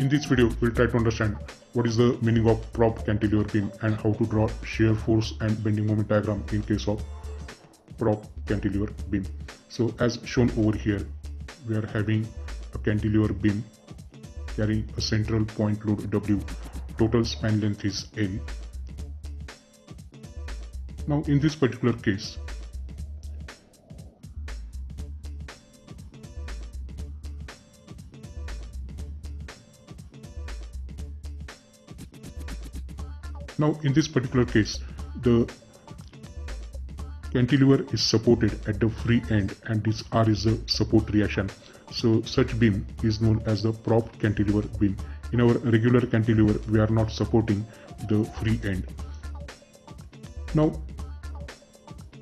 In this video, we'll try to understand what is the meaning of prop cantilever beam and how to draw shear force and bending moment diagram in case of prop cantilever beam. So as shown over here, we are having a cantilever beam carrying a central point load W. Total span length is L. Now in this particular case, the cantilever is supported at the free end and this R is the support reaction. So such beam is known as the prop cantilever beam. In our regular cantilever, we are not supporting the free end. Now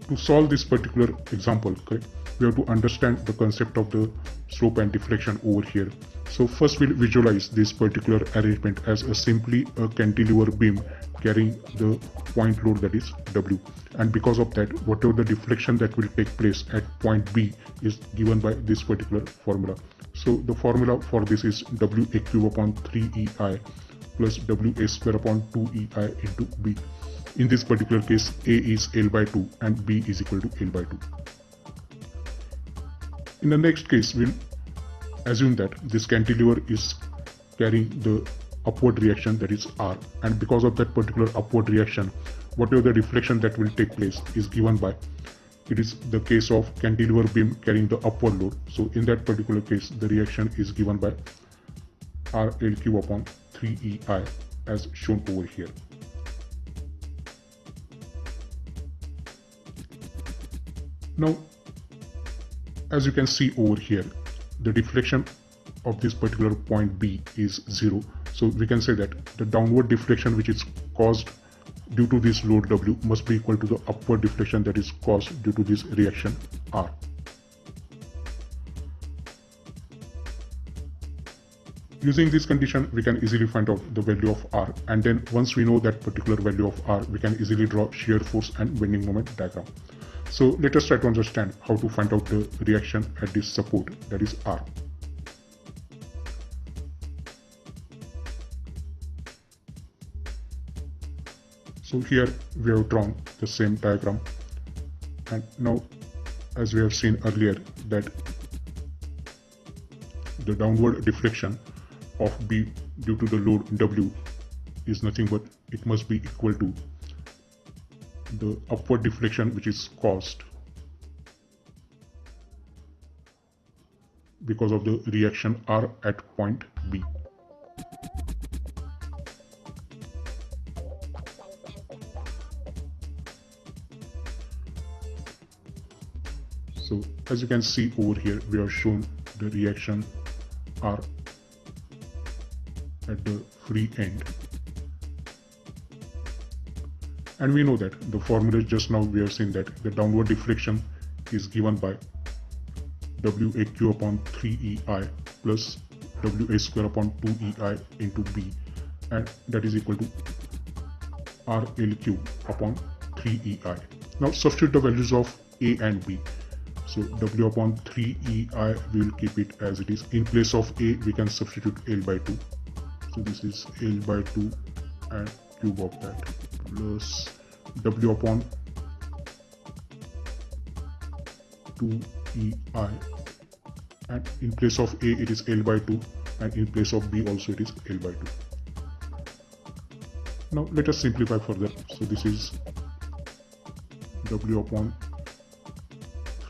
to solve this particular example, correct, we have to understand the concept of the slope and deflection over here. So first we'll visualize this particular arrangement as simply a cantilever beam carrying the point load, that is W, and because of that, whatever the deflection that will take place at point B is given by this particular formula. So the formula for this is WA cube upon 3EI plus WA square upon 2EI into B. In this particular case, A is L by 2 and B is equal to L by 2. In the next case, we'll assume that this cantilever is carrying the upward reaction, that is R, and because of that particular upward reaction, whatever the deflection that will take place is given by, it is the case of cantilever beam carrying the upward load. So in that particular case, the reaction is given by RL cube upon 3EI as shown over here. Now, as you can see over here, the deflection of this particular point B is 0. So we can say that the downward deflection which is caused due to this load W must be equal to the upward deflection that is caused due to this reaction R. Using this condition, we can easily find out the value of R, and then once we know that particular value of R, we can easily draw shear force and bending moment diagram. So let us try to understand how to find out the reaction at this support, that is R. So here we have drawn the same diagram, and now as we have seen earlier that the downward deflection of B due to the load W is nothing but it must be equal to the upward deflection which is caused because of the reaction R at point B. So as you can see over here, we have shown the reaction R at the free end. And we know that the formula just now we have seen that the downward deflection is given by WA cube upon 3EI plus WA square upon 2EI into B, and that is equal to RL cube upon 3EI. Now substitute the values of A and B. So W upon 3EI, we will keep it as it is. In place of A, we can substitute L by 2. So this is L by 2 and cube of that plus W upon 2EI, and in place of A it is L by 2 and in place of B also it is L by 2. Now let us simplify further. So this is W upon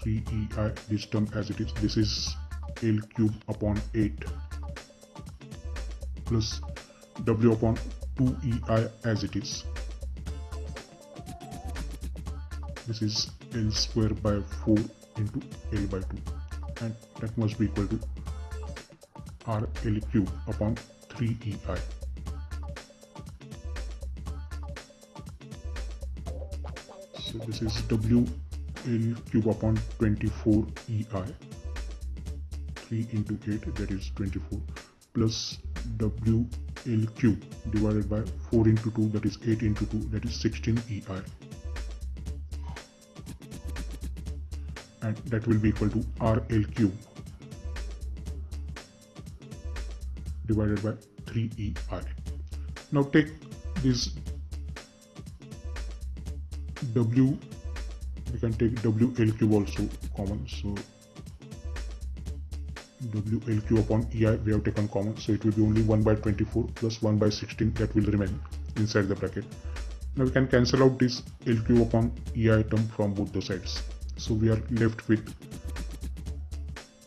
3EI, this term as it is. This is L cube upon 8 plus W upon 2EI as it is. This is L square by 4 into L by 2, and that must be equal to RL cube upon 3EI. So this is WL cube upon 24 EI, 3 into 8, that is 24, plus WL cube divided by 4 into 2, that is 8 into 2, that is 16 EI, and that will be equal to RL cube divided by 3EI. Now take this W, we can take WL cube also common, so WL cube upon EI we have taken common, so it will be only 1 by 24 plus 1 by 16 that will remain inside the bracket. Now we can cancel out this L cube upon EI term from both the sides, so we are left with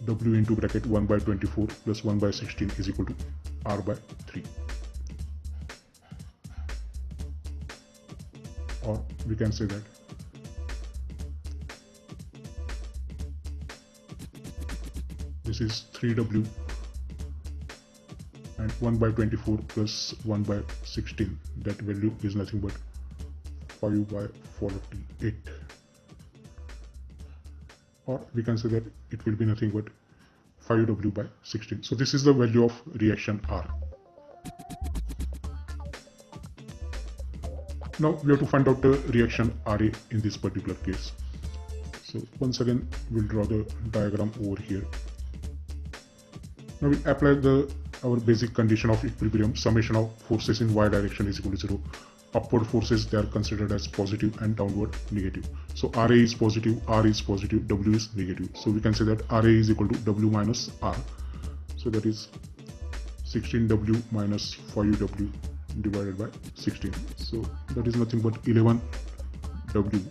W into bracket 1 by 24 plus 1 by 16 is equal to R by 3. Or we can say that this is 3W and 1 by 24 plus 1 by 16, that value is nothing but 5 by 48, or we can say that it will be nothing but 5W by 16. So this is the value of reaction R. Now we have to find out the reaction RA in this particular case. So once again we'll draw the diagram over here. Now we apply our basic condition of equilibrium. Summation of forces in y direction is equal to 0. Upward forces, they are considered as positive, and downward negative. So RA is positive, R is positive, W is negative. So we can say that RA is equal to W minus R. So that is 16W minus 5W divided by 16. So that is nothing but 11W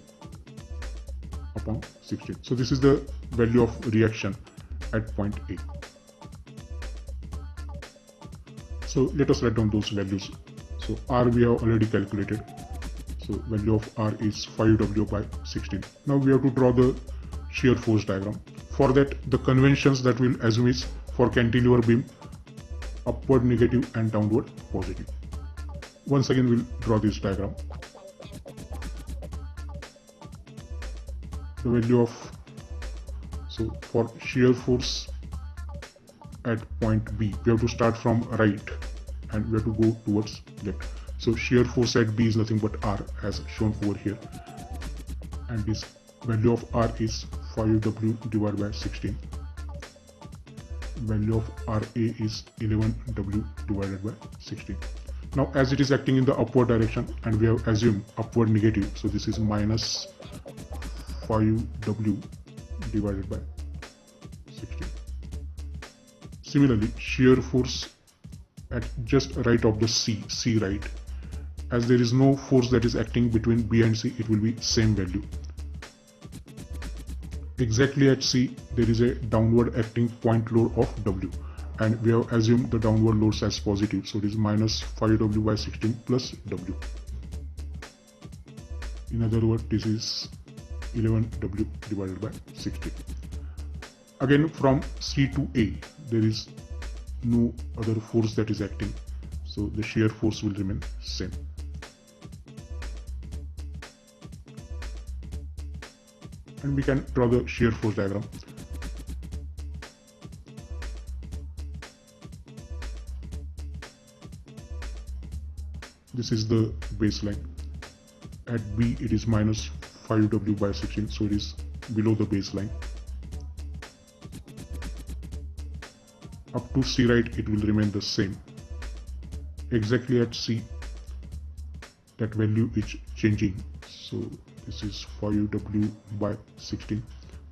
upon 16. So this is the value of reaction at point A. So let us write down those values. So R we have already calculated. So value of R is 5W by 16. Now we have to draw the shear force diagram. For that, the conventions that we'll assume is for cantilever beam, upward negative and downward positive. Once again we'll draw this diagram. The value of, so for shear force at point B, we have to start from right and we have to go towards left. So shear force at B is nothing but R, as shown over here, and this value of R is 5W divided by 16. Value of RA is 11W divided by 16. Now as it is acting in the upward direction and we have assumed upward negative, so this is minus 5W divided by 16. Similarly, shear force at just right of the C right, as there is no force that is acting between B and C, it will be same value. Exactly at C there is a downward acting point load of W, and we have assumed the downward loads as positive, so it is minus 5W by 16 plus W. In other words, this is 11W divided by 16. Again, from C to A there is no other force that is acting, so the shear force will remain same. And we can draw the shear force diagram. This is the baseline. At B it is minus 5W by 16, so it is below the baseline. Up to C right it will remain the same. Exactly at C that value is changing, so this is 5W by 16,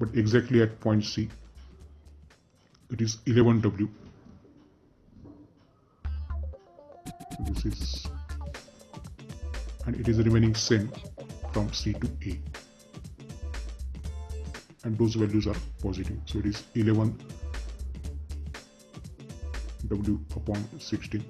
but exactly at point C it is 11W. This is, and it is remaining same from C to A, and those values are positive, so it is 11W upon 16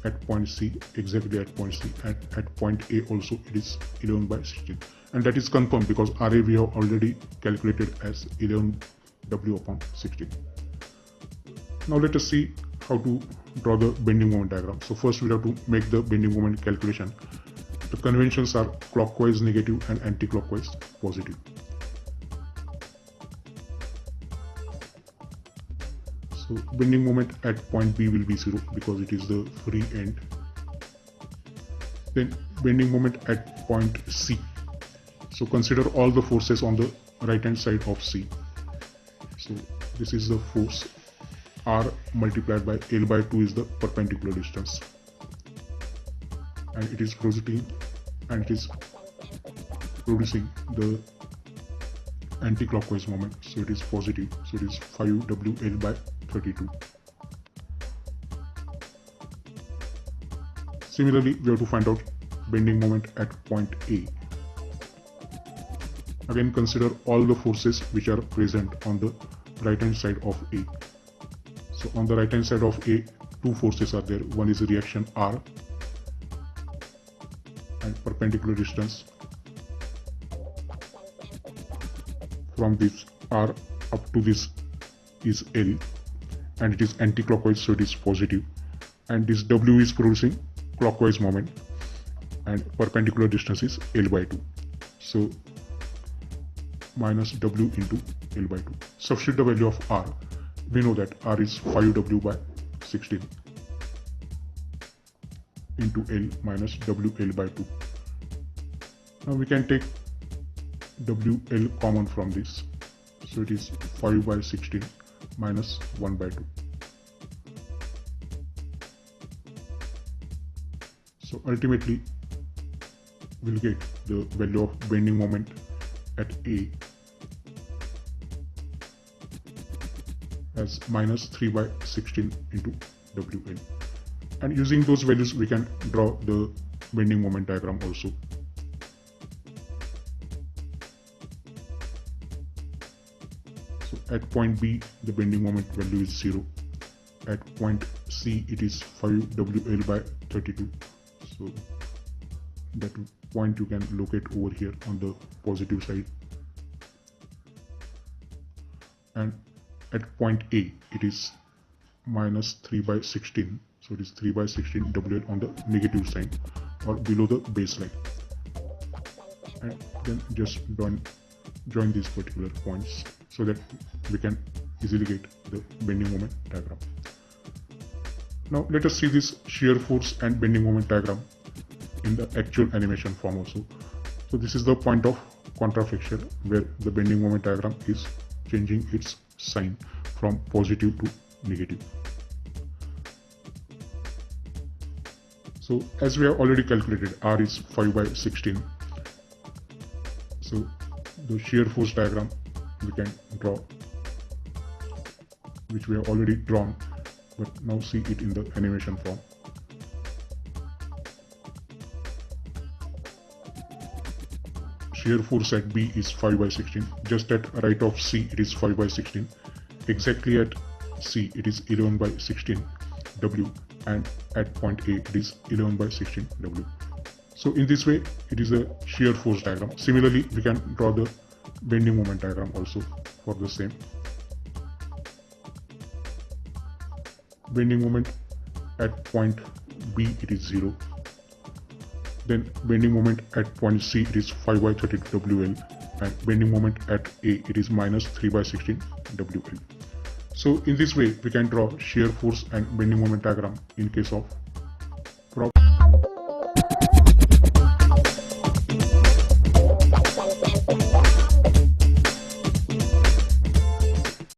at point C, exactly at point C, and at point A also it is 11 by 16, and that is confirmed because RA we have already calculated as 11W upon 16. Now let us see how to draw the bending moment diagram. So first we have to make the bending moment calculation. The conventions are clockwise negative and anti-clockwise positive. So bending moment at point B will be 0 because it is the free end. Then bending moment at point C. So consider all the forces on the right hand side of C. So this is the force R multiplied by L by 2 is the perpendicular distance, and it is producing the anti-clockwise moment, so it is positive, so it is 5WL by 32. Similarly, we have to find out bending moment at point A. Again, consider all the forces which are present on the right hand side of A. So on the right hand side of A, two forces are there. One is a reaction R and perpendicular distance from this R up to this is L, and it is anti-clockwise, so it is positive, and this W is producing clockwise moment, and perpendicular distance is L by 2, so minus W into L by 2. Substitute the value of R. We know that R is 5W by 16 into L minus WL by 2. Now we can take WL common from this, so it is 5 by 16 minus 1 by 2. So ultimately we'll get the value of bending moment at A as minus 3 by 16 into WL, and using those values we can draw the bending moment diagram also. So at point B the bending moment value is 0, at point C it is 5WL by 32, so that point you can locate over here on the positive side, and at point A it is minus 3 by 16, so it is 3 by 16 WL on the negative sign or below the baseline, and then just join these particular points so that we can easily get the bending moment diagram. Now let us see this shear force and bending moment diagram in the actual animation form also. So this is the point of contraflexion where the bending moment diagram is changing its sign from positive to negative. So as we have already calculated, R is 5 by 16. So the shear force diagram we can draw, which we have already drawn, but now see it in the animation form. Shear force at B is 5 by 16, just at right of C it is 5 by 16, exactly at C it is 11 by 16 W, and at point A it is 11 by 16 W. So in this way it is a shear force diagram. Similarly we can draw the bending moment diagram also for the same. Bending moment at point B it is 0. Then bending moment at point C it is 5 by 32 WL, and bending moment at A it is minus 3 by 16 WL. So in this way we can draw shear force and bending moment diagram in case of